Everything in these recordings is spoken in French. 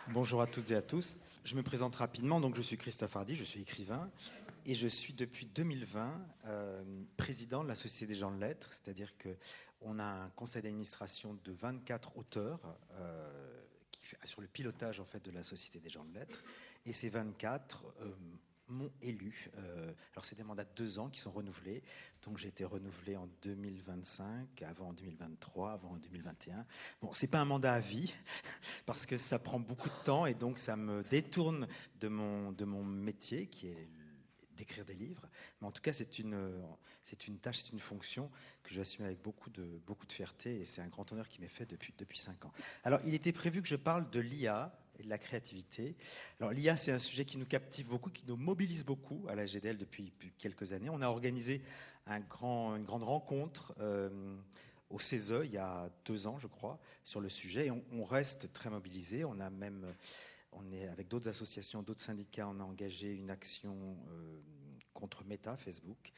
Bonjour à toutes et à tous. Je me présente rapidement. Donc, je suis Christophe Hardy, je suis écrivain et je suis depuis 2020 président de la Société des gens de lettres. C'est-à-dire qu'on a un conseil d'administration de 24 auteurs sur le pilotage en fait de la Société des gens de lettres. Et ces 24 m'ont élu. Alors, c'est des mandats de 2 ans qui sont renouvelés. Donc, j'ai été renouvelé en 2025, avant en 2023, avant en 2021. Bon, c'est pas un mandat à vie parce que ça prend beaucoup de temps et donc ça me détourne de mon métier qui est d'écrire des livres. Mais en tout cas, c'est une tâche, c'est une fonction que j'assume avec beaucoup de fierté et c'est un grand honneur qui m'est fait depuis 5 ans. Alors, il était prévu que je parle de l'IA et de la créativité. Alors, l'IA, c'est un sujet qui nous captive beaucoup, qui nous mobilise beaucoup à la GDL depuis quelques années. On a organisé une grande rencontre au CESE il y a 2 ans, je crois, sur le sujet. Et on reste très mobilisés. On est avec d'autres associations, d'autres syndicats, on a engagé une action contre Meta, Facebook.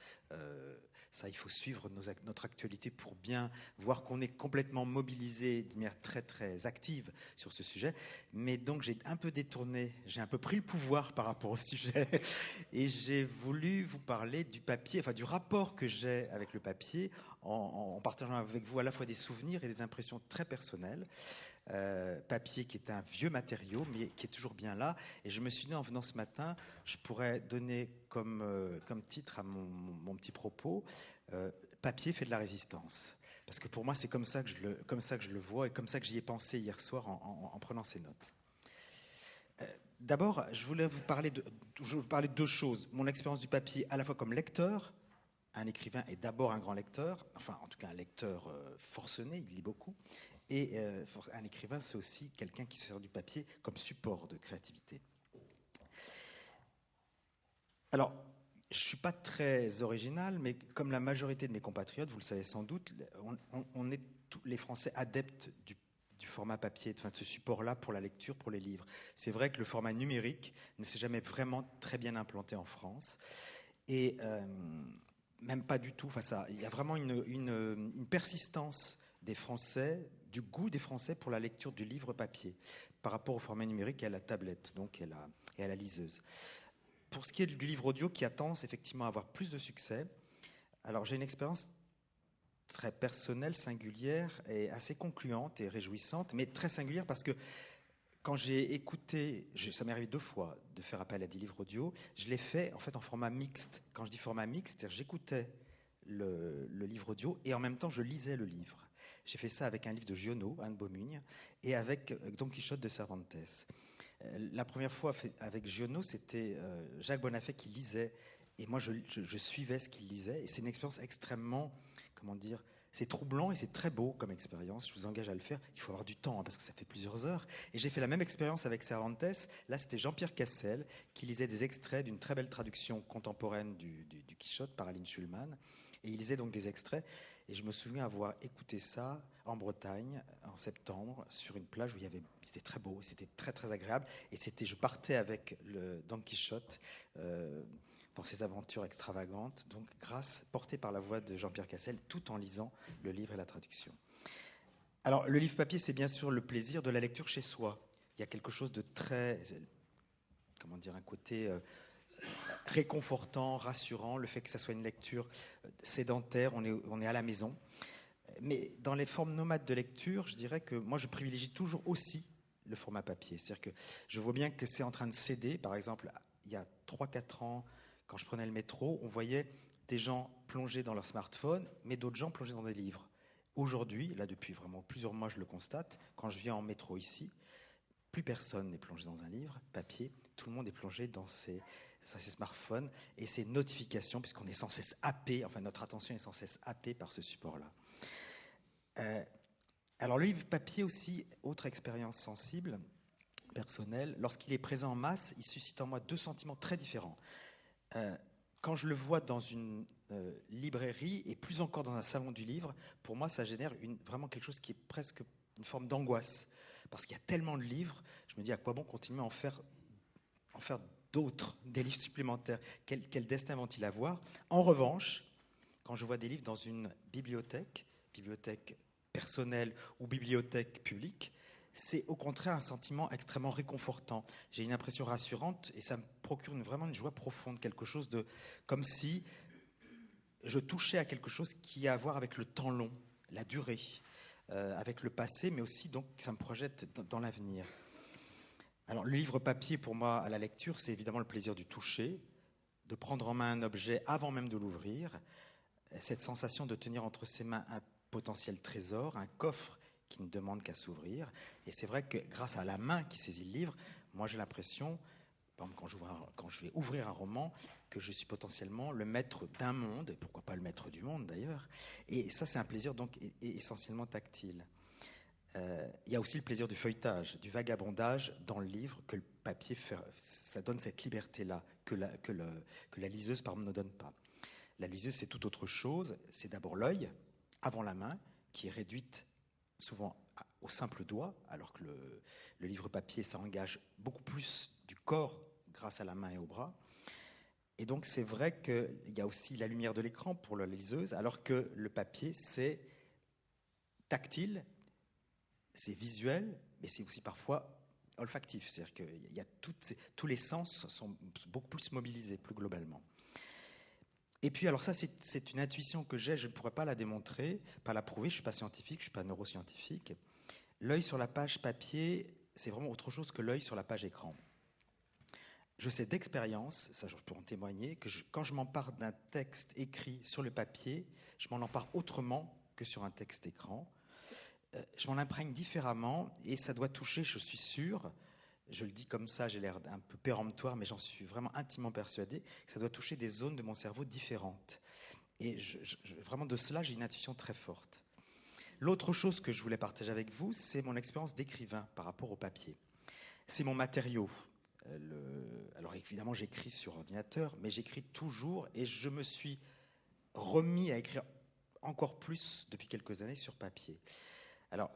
Ça, il faut suivre notre actualité pour bien voir qu'on est complètement mobilisé de manière très très active sur ce sujet. Mais donc j'ai un peu détourné, j'ai un peu pris le pouvoir par rapport au sujet et j'ai voulu vous parler du papier, enfin du rapport que j'ai avec le papier en partageant avec vous à la fois des souvenirs et des impressions très personnelles. Papier qui est un vieux matériau, mais qui est toujours bien là. Et je me suis dit, en venant ce matin, je pourrais donner comme titre à mon petit propos, Papier fait de la résistance. Parce que pour moi, c'est comme ça que je le vois et comme ça que j'y ai pensé hier soir en prenant ces notes. D'abord, je voulais vous parler de 2 choses. Mon expérience du papier à la fois comme lecteur. Un écrivain est d'abord un grand lecteur, enfin en tout cas un lecteur forcené, il lit beaucoup. Et un écrivain, c'est aussi quelqu'un qui se sert du papier comme support de créativité. Alors, je ne suis pas très original, mais comme la majorité de mes compatriotes, vous le savez sans doute, on est tous les Français adeptes du format papier, de ce support-là pour la lecture, pour les livres. C'est vrai que le format numérique ne s'est jamais vraiment très bien implanté en France. Et même pas du tout. Enfin, il y a vraiment une persistance des Français, du goût des Français pour la lecture du livre papier par rapport au format numérique et à la tablette, donc et à la liseuse. Pour ce qui est du livre audio, qui a tendance effectivement à avoir plus de succès, alors j'ai une expérience très personnelle, singulière et assez concluante et réjouissante, mais très singulière parce que quand j'ai écouté, ça m'est arrivé 2 fois de faire appel à des livres audio, je l'ai fait en fait en format mixte. Quand je dis format mixte, c'est-à-dire j'écoutais le livre audio et en même temps je lisais le livre. J'ai fait ça avec un livre de Giono, Anne Beaumugne, et avec Don Quichotte de Cervantes. La première fois avec Giono, c'était Jacques Bonafé qui lisait et moi je suivais ce qu'il lisait et c'est une expérience extrêmement, comment dire, c'est troublant et c'est très beau comme expérience. Je vous engage à le faire. Il faut avoir du temps parce que ça fait plusieurs heures. Et j'ai fait la même expérience avec Cervantes. Là, c'était Jean-Pierre Cassel qui lisait des extraits d'une très belle traduction contemporaine du Quichotte par Aline Schulman. Et il lisait donc des extraits. Et je me souviens avoir écouté ça en Bretagne en septembre sur une plage où c'était très beau, c'était très très agréable. Et je partais avec le Don Quichotte. Dans ses aventures extravagantes, donc porté par la voix de Jean-Pierre Cassel, tout en lisant le livre et la traduction. Alors, le livre papier, c'est bien sûr le plaisir de la lecture chez soi. Il y a quelque chose de très, comment dire, un côté réconfortant, rassurant, le fait que ça soit une lecture sédentaire, on est à la maison. Mais dans les formes nomades de lecture, je dirais que moi, je privilégie toujours aussi le format papier. C'est-à-dire que je vois bien que c'est en train de céder. Par exemple, il y a 3-4 ans, quand je prenais le métro, on voyait des gens plongés dans leur smartphone, mais d'autres gens plongés dans des livres. Aujourd'hui, là depuis vraiment plusieurs mois, je le constate, quand je viens en métro ici, plus personne n'est plongé dans un livre papier, tout le monde est plongé dans ses smartphones et ses notifications, puisqu'on est sans cesse happé, enfin notre attention est sans cesse happée par ce support-là. Alors le livre papier aussi, autre expérience sensible, personnelle, lorsqu'il est présent en masse, il suscite en moi 2 sentiments très différents. Quand je le vois dans une librairie et plus encore dans un salon du livre, pour moi, ça génère vraiment quelque chose qui est presque une forme d'angoisse. Parce qu'il y a tellement de livres, je me dis à quoi bon continuer à en faire d'autres, des livres supplémentaires. Quel destin vont-ils avoir? En revanche, quand je vois des livres dans une bibliothèque personnelle ou bibliothèque publique, c'est au contraire un sentiment extrêmement réconfortant. J'ai une impression rassurante et ça me procure vraiment une joie profonde, quelque chose de comme si je touchais à quelque chose qui a à voir avec le temps long, la durée, avec le passé, mais aussi donc ça me projette dans l'avenir. Alors le livre papier pour moi à la lecture, c'est évidemment le plaisir du toucher, de prendre en main un objet avant même de l'ouvrir, cette sensation de tenir entre ses mains un potentiel trésor, un coffre qui ne demande qu'à s'ouvrir. Et c'est vrai que grâce à la main qui saisit le livre, moi j'ai l'impression, par exemple, quand je vais ouvrir un roman, que je suis potentiellement le maître d'un monde, et pourquoi pas le maître du monde d'ailleurs. Et ça c'est un plaisir donc essentiellement tactile. Il y a aussi le plaisir du feuilletage, du vagabondage dans le livre que le papier fait. Ça donne cette liberté-là que la liseuse par exemple ne donne pas. La liseuse, c'est tout autre chose. C'est d'abord l'œil, avant la main, qui est réduite souvent au simple doigt, alors que le livre papier, ça engage beaucoup plus du corps grâce à la main et au bras. Et donc, c'est vrai qu'il y a aussi la lumière de l'écran pour la liseuse, alors que le papier, c'est tactile, c'est visuel, mais c'est aussi parfois olfactif. C'est-à-dire qu'il y a tous les sens sont beaucoup plus mobilisés, plus globalement. Et puis, alors ça, c'est une intuition que j'ai, je ne pourrais pas la démontrer, pas la prouver, je ne suis pas scientifique, je ne suis pas neuroscientifique. L'œil sur la page papier, c'est vraiment autre chose que l'œil sur la page écran. Je sais d'expérience, ça je peux en témoigner, que quand je m'empare d'un texte écrit sur le papier, je m'en empare autrement que sur un texte écran. Je m'en imprègne différemment et ça doit toucher, je suis sûr, je le dis comme ça, j'ai l'air un peu péremptoire, mais j'en suis vraiment intimement persuadé, que ça doit toucher des zones de mon cerveau différentes. Et vraiment de cela, j'ai une intuition très forte. L'autre chose que je voulais partager avec vous, c'est mon expérience d'écrivain par rapport au papier. C'est mon matériau. Alors évidemment, j'écris sur ordinateur, mais j'écris toujours et je me suis remis à écrire encore plus depuis quelques années sur papier. Alors,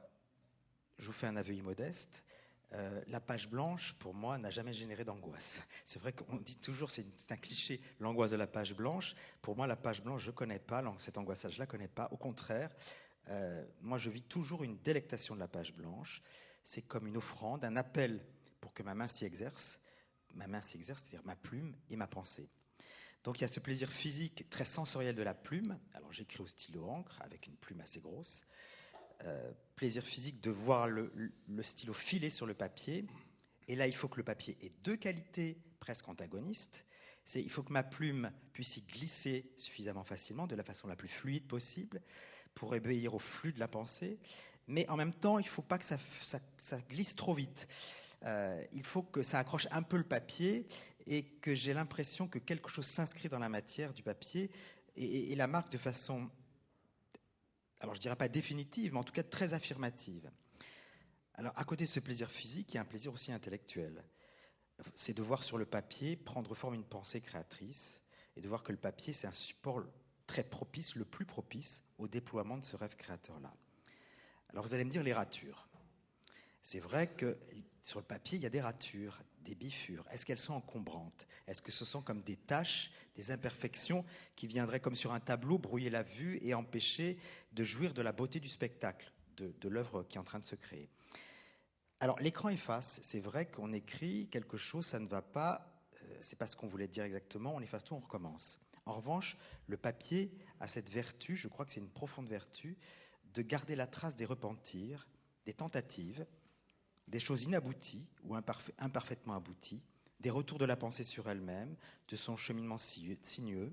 je vous fais un aveu immodeste. La page blanche, pour moi, n'a jamais généré d'angoisse. C'est vrai qu'on dit toujours, c'est un cliché, l'angoisse de la page blanche. Pour moi, la page blanche, je ne connais pas, cette angoisse-là, je ne la connais pas. Au contraire, moi, je vis toujours une délectation de la page blanche. C'est comme une offrande, un appel pour que ma main s'y exerce. Ma main s'y exerce, c'est-à-dire ma plume et ma pensée. Donc, il y a ce plaisir physique très sensoriel de la plume. Alors, j'écris au stylo encre, avec une plume assez grosse. Plaisir physique de voir le stylo filer sur le papier. Et là, il faut que le papier ait deux qualités presque antagonistes. Il faut que ma plume puisse y glisser suffisamment facilement, de la façon la plus fluide possible, pour obéir au flux de la pensée. Mais en même temps, il ne faut pas que ça glisse trop vite. Il faut que ça accroche un peu le papier et que j'ai l'impression que quelque chose s'inscrit dans la matière du papier et la marque de façon... alors je ne dirais pas définitive, mais en tout cas très affirmative. Alors à côté de ce plaisir physique, il y a un plaisir aussi intellectuel. C'est de voir sur le papier prendre forme une pensée créatrice et de voir que le papier, c'est un support très propice, le plus propice au déploiement de ce rêve créateur-là. Alors vous allez me dire les ratures. C'est vrai que sur le papier, il y a des ratures, des bifures. Est-ce qu'elles sont encombrantes ? Est-ce que ce sont comme des taches, des imperfections qui viendraient comme sur un tableau brouiller la vue et empêcher de jouir de la beauté du spectacle, de l'œuvre qui est en train de se créer ? Alors l'écran efface, c'est vrai qu'on écrit quelque chose, ça ne va pas, c'est pas ce qu'on voulait dire exactement, on efface tout, on recommence. En revanche, le papier a cette vertu, je crois que c'est une profonde vertu, de garder la trace des repentirs, des tentatives, des choses inabouties ou imparfaitement abouties, des retours de la pensée sur elle-même, de son cheminement sinueux,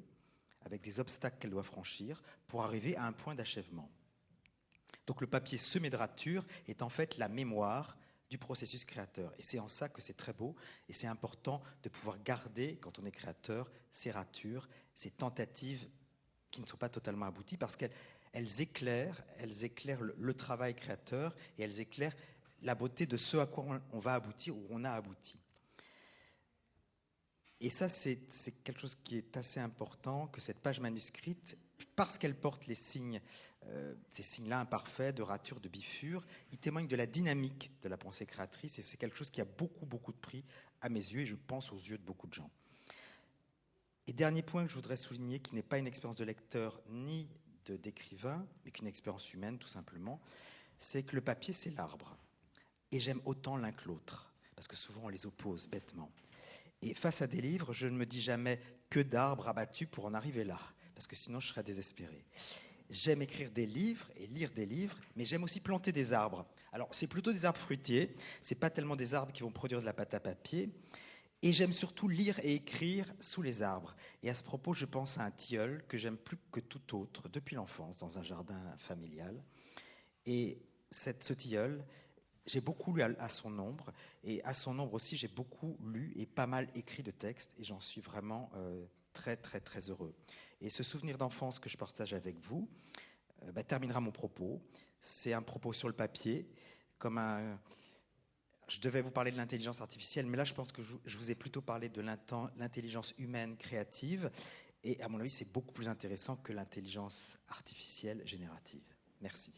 avec des obstacles qu'elle doit franchir pour arriver à un point d'achèvement. Donc le papier semé de ratures est en fait la mémoire du processus créateur. Et c'est en ça que c'est très beau et c'est important de pouvoir garder, quand on est créateur, ces ratures, ces tentatives qui ne sont pas totalement abouties parce qu'elles éclairent le travail créateur et elles éclairent la beauté de ce à quoi on va aboutir ou on a abouti. Et ça, c'est quelque chose qui est assez important, que cette page manuscrite, parce qu'elle porte les signes, ces signes-là imparfaits, de ratures, de bifures, il témoigne de la dynamique de la pensée créatrice et c'est quelque chose qui a beaucoup, beaucoup de prix à mes yeux et je pense aux yeux de beaucoup de gens. Et dernier point que je voudrais souligner, qui n'est pas une expérience de lecteur ni d'écrivain, mais qu'une expérience humaine tout simplement, c'est que le papier, c'est l'arbre. et j'aime autant l'un que l'autre, parce que souvent on les oppose bêtement. Et face à des livres, je ne me dis jamais que d'arbres abattus pour en arriver là, parce que sinon je serais désespéré. J'aime écrire des livres et lire des livres, mais j'aime aussi planter des arbres. Alors c'est plutôt des arbres fruitiers, c'est pas tellement des arbres qui vont produire de la pâte à papier. Et j'aime surtout lire et écrire sous les arbres. Et à ce propos, je pense à un tilleul que j'aime plus que tout autre depuis l'enfance, dans un jardin familial. Et ce tilleul, j'ai beaucoup lu à son ombre, et à son ombre aussi, j'ai beaucoup lu et pas mal écrit de textes, et j'en suis vraiment très, très, très heureux. Et ce souvenir d'enfance que je partage avec vous terminera mon propos. C'est un propos sur le papier, comme un... Je devais vous parler de l'intelligence artificielle, mais là, je pense que je vous ai plutôt parlé de l'intelligence humaine créative, et à mon avis, c'est beaucoup plus intéressant que l'intelligence artificielle générative. Merci.